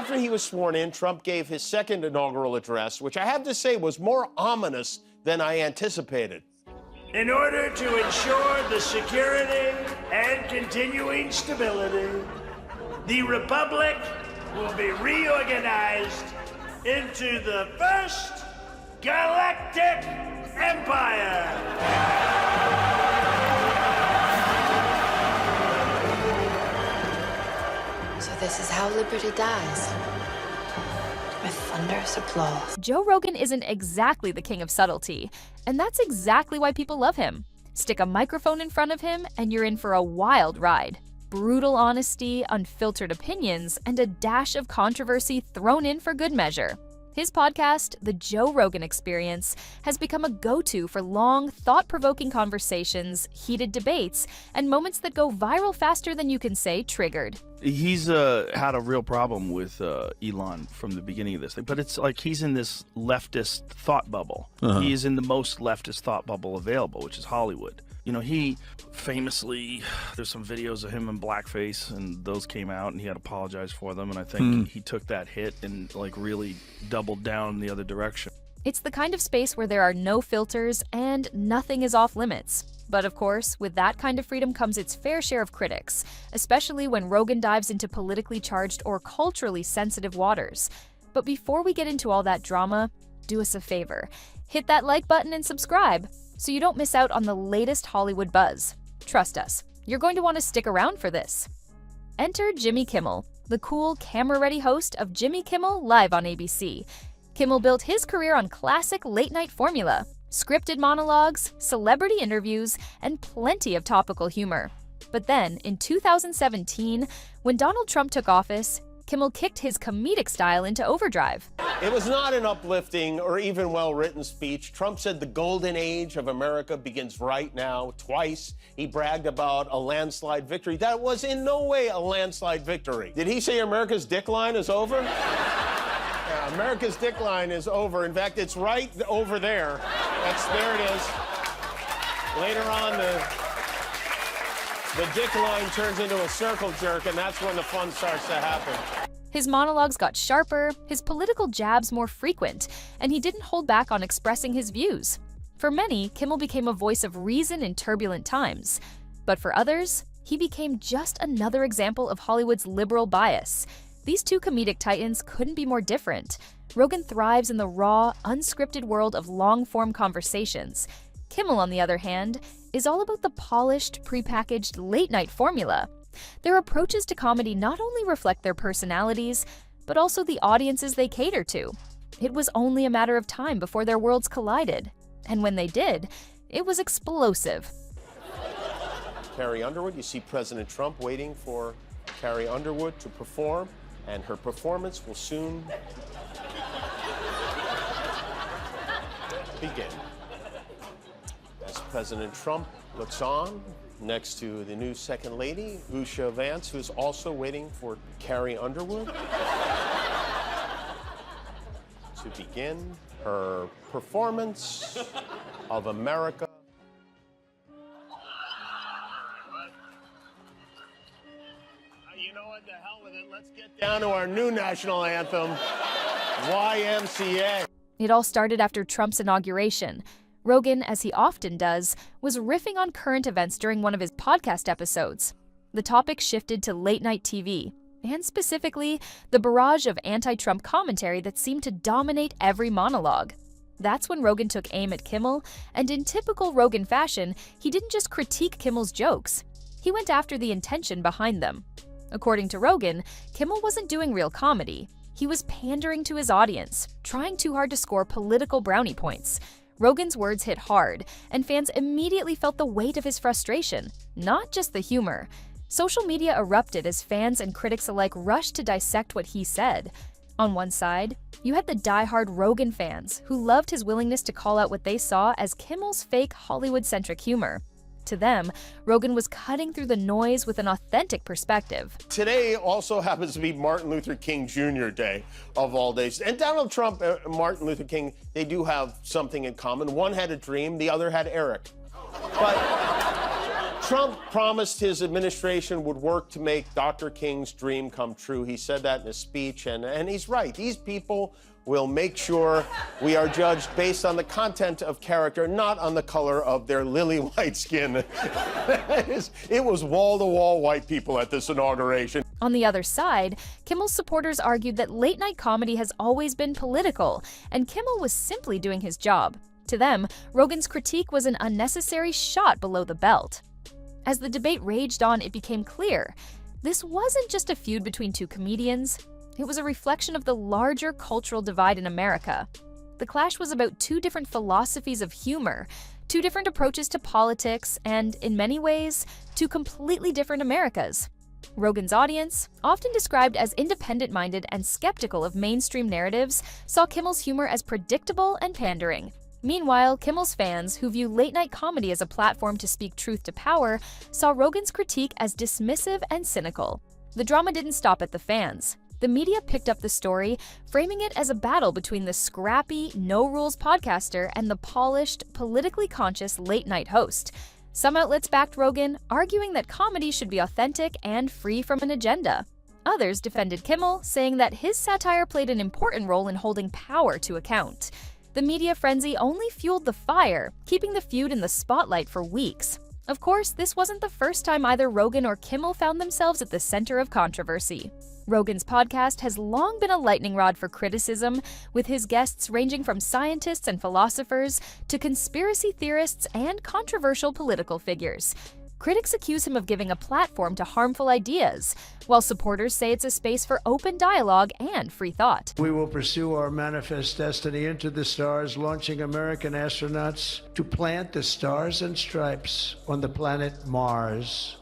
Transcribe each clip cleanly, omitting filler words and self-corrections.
after he was sworn in, Trump gave his second inaugural address, which I have to say was more ominous than I anticipated. In order to ensure the security and continuing stability, the Republic will be reorganized into the First Galactic Empire. So this is how liberty dies. With thunderous applause. Joe Rogan isn't exactly the king of subtlety, and that's exactly why people love him. Stick a microphone in front of him, and you're in for a wild ride. Brutal honesty, unfiltered opinions, and a dash of controversy thrown in for good measure. His podcast, The Joe Rogan Experience, has become a go-to for long, thought-provoking conversations, heated debates, and moments that go viral faster than you can say triggered. He's had a real problem with Elon from the beginning of this thing, but it's like he's in this leftist thought bubble. He is in the most leftist thought bubble available, which is Hollywood. You know, he famously, there's some videos of him in blackface, and those came out, and he had apologized for them, and I think he took that hit and like really doubled down in the other direction. It's the kind of space where there are no filters and nothing is off limits. But of course, with that kind of freedom comes its fair share of critics, especially when Rogan dives into politically charged or culturally sensitive waters. But before we get into all that drama, do us a favor. Hit that like button and subscribe so you don't miss out on the latest Hollywood buzz. Trust us, you're going to want to stick around for this. Enter Jimmy Kimmel, the cool, camera-ready host of Jimmy Kimmel Live on ABC. Kimmel built his career on classic late-night formula, scripted monologues, celebrity interviews, and plenty of topical humor. But then, in 2017, when Donald Trump took office, Kimmel kicked his comedic style into overdrive. It was not an uplifting or even well-written speech. Trump said the golden age of America begins right now. Twice, he bragged about a landslide victory. That was in no way a landslide victory. Did he say America's dick line is over? Yeah, America's dick line is over. In fact, it's right over there. There it is. Later on, the dick line turns into a circle jerk, and that's when the fun starts to happen. His monologues got sharper, his political jabs more frequent, and he didn't hold back on expressing his views. For many, Kimmel became a voice of reason in turbulent times. But for others, he became just another example of Hollywood's liberal bias. These two comedic titans couldn't be more different. Rogan thrives in the raw, unscripted world of long-form conversations. Kimmel, on the other hand, is all about the polished, prepackaged late-night formula. Their approaches to comedy not only reflect their personalities, but also the audiences they cater to. It was only a matter of time before their worlds collided. And when they did, it was explosive. Carrie Underwood, you see President Trump waiting for Carrie Underwood to perform, and her performance will soon begin. As President Trump looks on next to the new Second Lady, Usha Vance, who is also waiting for Carrie Underwood to begin her performance of America. You know what, the hell with it. Let's get down to our new national anthem, YMCA. It all started after Trump's inauguration. Rogan, as he often does, was riffing on current events during one of his podcast episodes. The topic shifted to late-night TV, and specifically, the barrage of anti-Trump commentary that seemed to dominate every monologue. That's when Rogan took aim at Kimmel, and in typical Rogan fashion, he didn't just critique Kimmel's jokes. He went after the intention behind them. According to Rogan, Kimmel wasn't doing real comedy. He was pandering to his audience, trying too hard to score political brownie points. Rogan's words hit hard, and fans immediately felt the weight of his frustration, not just the humor. Social media erupted as fans and critics alike rushed to dissect what he said. On one side, you had the die-hard Rogan fans who loved his willingness to call out what they saw as Kimmel's fake Hollywood-centric humor. To them, Rogan was cutting through the noise with an authentic perspective. Today also happens to be Martin Luther King Jr. Day, of all days. And Donald Trump and Martin Luther King, they do have something in common. One had a dream, the other had Eric. But Trump promised his administration would work to make Dr. King's dream come true. He said that in his speech, and he's right. These people will make sure we are judged based on the content of character, not on the color of their lily white skin. It was wall-to-wall white people at this inauguration. On the other side, Kimmel's supporters argued that late-night comedy has always been political, and Kimmel was simply doing his job. To them, Rogan's critique was an unnecessary shot below the belt. As the debate raged on, it became clear this wasn't just a feud between two comedians. It was a reflection of the larger cultural divide in America. The clash was about two different philosophies of humor, two different approaches to politics, and, in many ways, two completely different Americas. Rogan's audience, often described as independent-minded and skeptical of mainstream narratives, saw Kimmel's humor as predictable and pandering. Meanwhile, Kimmel's fans, who view late-night comedy as a platform to speak truth to power, saw Rogan's critique as dismissive and cynical. The drama didn't stop at the fans. The media picked up the story, framing it as a battle between the scrappy, no-rules podcaster and the polished, politically conscious late-night host. Some outlets backed Rogan, arguing that comedy should be authentic and free from an agenda. Others defended Kimmel, saying that his satire played an important role in holding power to account. The media frenzy only fueled the fire, keeping the feud in the spotlight for weeks. Of course, this wasn't the first time either Rogan or Kimmel found themselves at the center of controversy. Rogan's podcast has long been a lightning rod for criticism, with his guests ranging from scientists and philosophers to conspiracy theorists and controversial political figures. Critics accuse him of giving a platform to harmful ideas, while supporters say it's a space for open dialogue and free thought. We will pursue our manifest destiny into the stars, launching American astronauts to plant the stars and stripes on the planet Mars.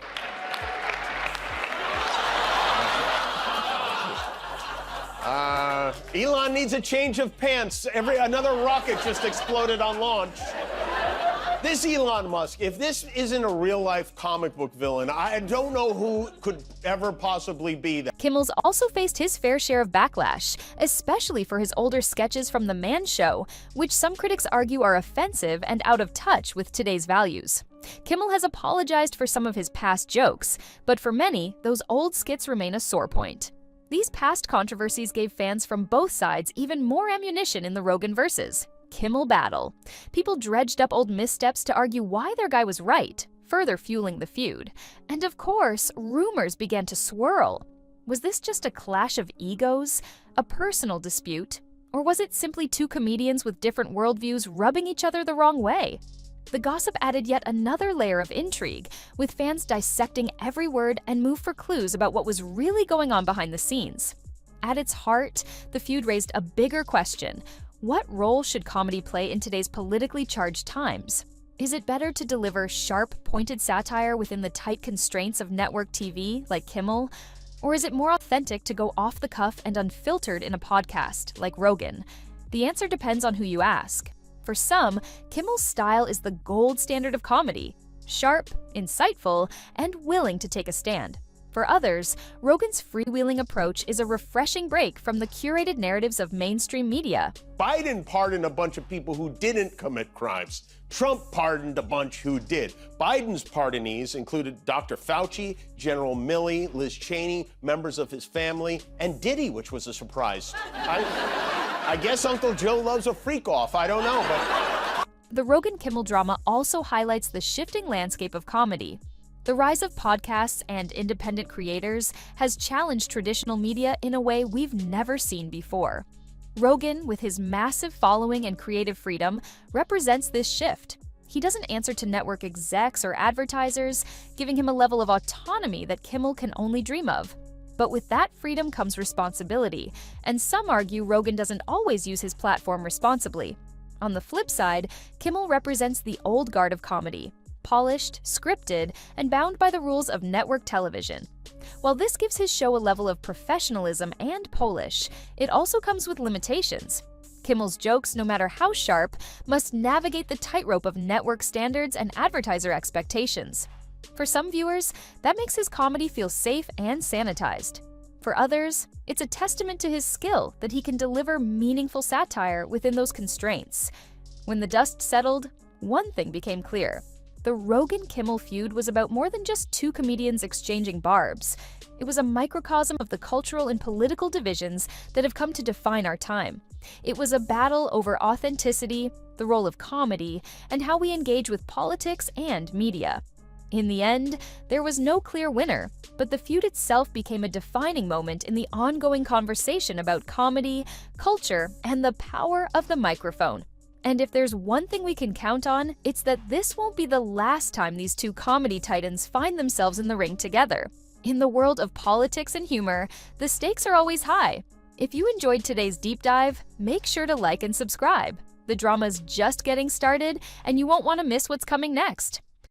Elon needs a change of pants. Another rocket just exploded on launch. This Elon Musk, if this isn't a real-life comic book villain, I don't know who could ever possibly be that. Kimmel's also faced his fair share of backlash, especially for his older sketches from The Man Show, which some critics argue are offensive and out of touch with today's values. Kimmel has apologized for some of his past jokes, but for many, those old skits remain a sore point. These past controversies gave fans from both sides even more ammunition in the Rogan versus Kimmel battle. People dredged up old missteps to argue why their guy was right, further fueling the feud. And of course, rumors began to swirl. Was this just a clash of egos, a personal dispute, or was it simply two comedians with different worldviews rubbing each other the wrong way? The gossip added yet another layer of intrigue, with fans dissecting every word and moved for clues about what was really going on behind the scenes. At its heart, the feud raised a bigger question. What role should comedy play in today's politically charged times? Is it better to deliver sharp, pointed satire within the tight constraints of network TV, like Kimmel? Or is it more authentic to go off the cuff and unfiltered in a podcast, like Rogan? The answer depends on who you ask. For some, Kimmel's style is the gold standard of comedy: sharp, insightful, and willing to take a stand. For others, Rogan's freewheeling approach is a refreshing break from the curated narratives of mainstream media. Biden pardoned a bunch of people who didn't commit crimes. Trump pardoned a bunch who did. Biden's pardonees included Dr. Fauci, General Milley, Liz Cheney, members of his family, and Diddy, which was a surprise. I guess Uncle Joe loves a freak-off. I don't know, but... The Rogan-Kimmel drama also highlights the shifting landscape of comedy. The rise of podcasts and independent creators has challenged traditional media in a way we've never seen before. Rogan, with his massive following and creative freedom, represents this shift. He doesn't answer to network execs or advertisers, giving him a level of autonomy that Kimmel can only dream of. But with that freedom comes responsibility, and some argue Rogan doesn't always use his platform responsibly. On the flip side, Kimmel represents the old guard of comedy: polished, scripted, and bound by the rules of network television. While this gives his show a level of professionalism and polish, it also comes with limitations. Kimmel's jokes, no matter how sharp, must navigate the tightrope of network standards and advertiser expectations. For some viewers, that makes his comedy feel safe and sanitized. For others, it's a testament to his skill that he can deliver meaningful satire within those constraints. When the dust settled, one thing became clear: the Rogan-Kimmel feud was about more than just two comedians exchanging barbs. It was a microcosm of the cultural and political divisions that have come to define our time. It was a battle over authenticity, the role of comedy, and how we engage with politics and media. In the end, there was no clear winner, but the feud itself became a defining moment in the ongoing conversation about comedy, culture, and the power of the microphone. And if there's one thing we can count on, it's that this won't be the last time these two comedy titans find themselves in the ring together. In the world of politics and humor, the stakes are always high. If you enjoyed today's deep dive, make sure to like and subscribe. The drama's just getting started, and you won't want to miss what's coming next.